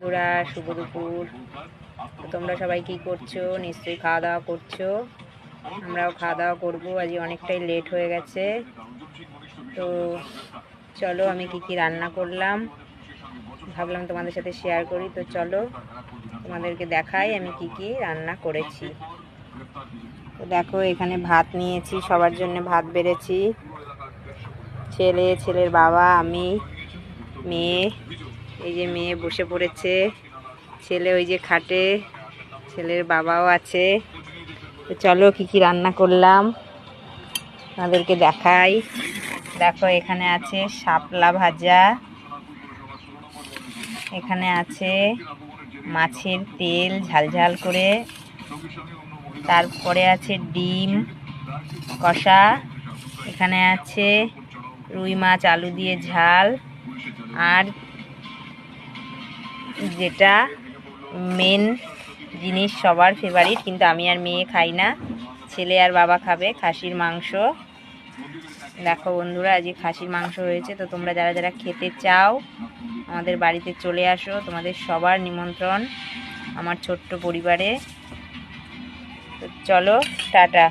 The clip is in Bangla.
বন্ধুরা শুভ দুপুর। তোমরা সবাই কি করছো? নিশ্চয়ই খাওয়া দাওয়া করছো। আমরাও খাওয়া দাওয়া করবো, আজ অনেকটাই লেট হয়ে গেছে। তো চলো আমি কি রান্না করলাম ভাবলাম তোমাদের সাথে শেয়ার করি। তো চলো তোমাদেরকে দেখাই আমি কি রান্না করেছি। তো দেখো এখানে ভাত নিয়েছি, সবার জন্য ভাত বেড়েছি। ছেলের বাবা, আমি, মেয়ে। এই যে মেয়ে বসে পড়েছে, ছেলে ওই যে খাটে, ছেলের বাবাও আছে। তো চলো কি রান্না করলাম আপনাদেরকে দেখাই। দেখো এখানে আছে শাপলা ভাজা, এখানে আছে মাছের তেল ঝালঝাল করে, তারপরে আছে ডিম কষা, এখানে আছে রুই মাছ আলু দিয়ে ঝাল, আর যেটা মেন জিনিস সবার ফেভারিট, কিন্তু আমি আর মেয়ে খাই না, ছেলে আর বাবা খাবে, খাসির মাংস। দেখো বন্ধুরা আজকে খাসির মাংস হয়েছে। তো তোমরা যারা যারা খেতে চাও আমাদের বাড়িতে চলে আসো, তোমাদের সবার নিমন্ত্রণ আমার ছোট্ট পরিবারে। তো চলো টাটা।